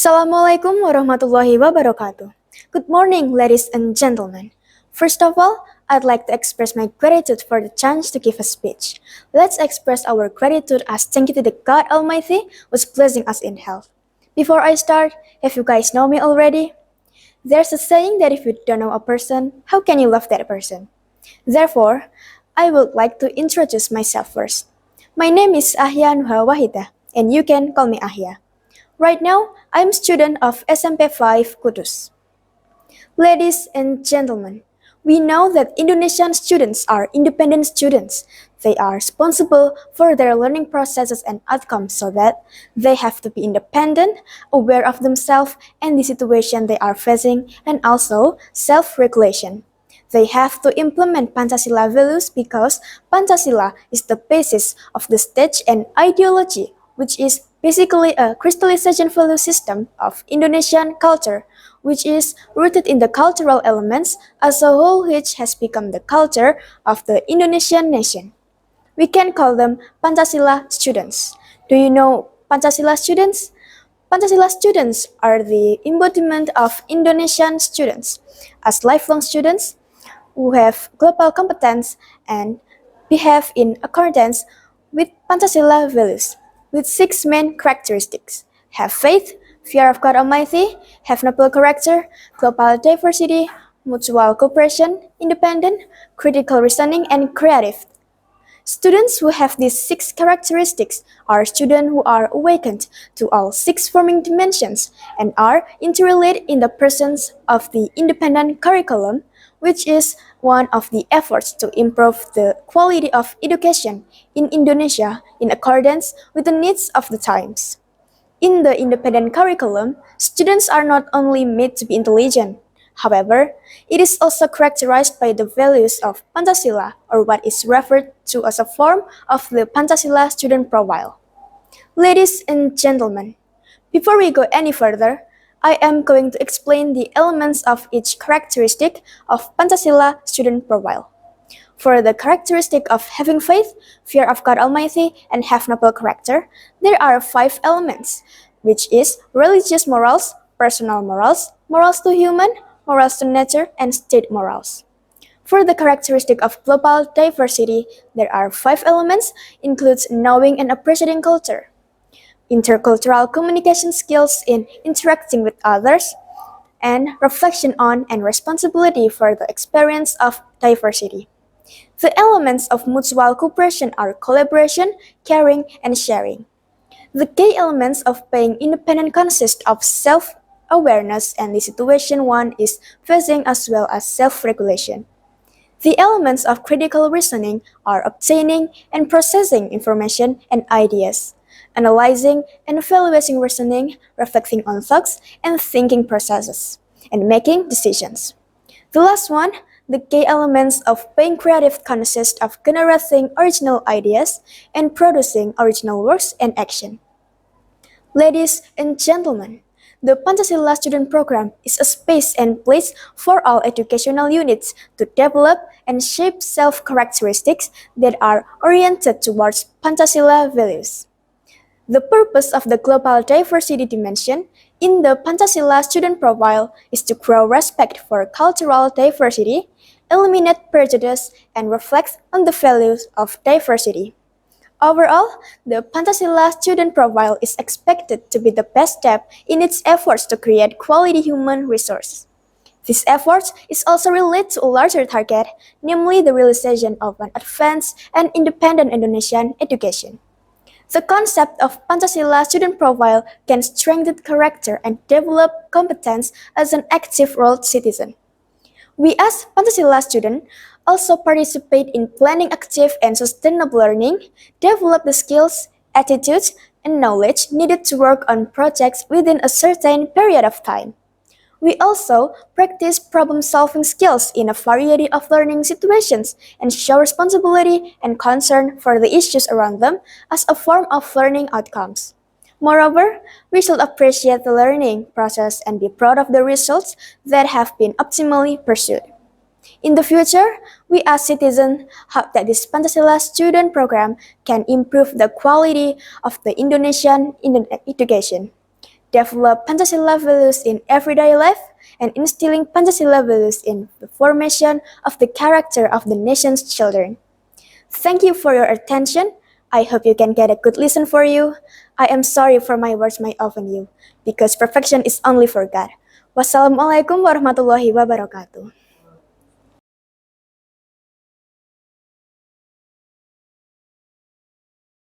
Assalamualaikum warahmatullahi wabarakatuh. Good morning, ladies and gentlemen. First of all, I'd like to express my gratitude for the chance to give a speech. Let's express our gratitude as thank you to the God Almighty who's blessing us in health. Before I start, if you guys know me already, there's a saying that if you don't know a person, how can you love that person? Therefore, I would like to introduce myself first. My name is Ahya Nuha Wahidah, and you can call me Ahya. Right now, I'm student of SMP 5 Kudus. Ladies and gentlemen, we know that Indonesian students are independent students. They are responsible for their learning processes and outcomes so that they have to be independent, aware of themselves and the situation they are facing, and also self-regulation. They have to implement Pancasila values because Pancasila is the basis of the state and ideology, which is basically a crystallization value system of Indonesian culture, which is rooted in the cultural elements as a whole which has become the culture of the Indonesian nation. We can call them Pancasila students. Do you know Pancasila students? Pancasila students are the embodiment of Indonesian students as lifelong students who have global competence and behave in accordance with Pancasila values, with six main characteristics: have faith, fear of God Almighty, have noble character, global diversity, mutual cooperation, independent, critical reasoning, and creative. Students who have these six characteristics are students who are awakened to all six forming dimensions and are interrelated in the presence of the independent curriculum, which is one of the efforts to improve the quality of education in Indonesia in accordance with the needs of the times. In the independent curriculum, students are not only made to be intelligent. However, it is also characterized by the values of Pancasila, or what is referred to as a form of the Pancasila student profile. Ladies and gentlemen, before we go any further, I am going to explain the elements of each characteristic of Pancasila student profile. For the characteristic of having faith, fear of God Almighty, and have noble character, there are five elements, which is religious morals, personal morals, morals to human, morals to nature, and state morals. For the characteristic of global diversity, there are five elements, includes knowing and appreciating culture, intercultural communication skills in interacting with others, and reflection on and responsibility for the experience of diversity. The elements of mutual cooperation are collaboration, caring, and sharing. The key elements of being independent consist of self-awareness, and the situation one is facing as well as self-regulation. The elements of critical reasoning are obtaining and processing information and ideas, analyzing and evaluating reasoning, reflecting on thoughts and thinking processes, and making decisions. The last one, the key elements of being creative consist of generating original ideas and producing original works and action. Ladies and gentlemen, the Pancasila Student Program is a space and place for all educational units to develop and shape self-characteristics that are oriented towards Pancasila values. The purpose of the global diversity dimension in the Pancasila student profile is to grow respect for cultural diversity, eliminate prejudice, and reflect on the values of diversity. Overall, the Pancasila student profile is expected to be the best step in its efforts to create quality human resources. This effort is also related to a larger target, namely the realization of an advanced and independent Indonesian education. The concept of Pancasila student profile can strengthen character and develop competence as an active role citizen. We as Pancasila students also participate in planning active and sustainable learning, develop the skills, attitudes, and knowledge needed to work on projects within a certain period of time. We also practice problem-solving skills in a variety of learning situations and show responsibility and concern for the issues around them as a form of learning outcomes. Moreover, we should appreciate the learning process and be proud of the results that have been optimally pursued. In the future, we as citizens hope that this Pancasila student program can improve the quality of the Indonesian education. develop Pancasila values in everyday life, and instilling Pancasila values in the formation of the character of the nation's children. Thank you for your attention. I hope you can get a good listen for you. I am sorry for my words might offend you, because perfection is only for God. Wassalamualaikum warahmatullahi wabarakatuh.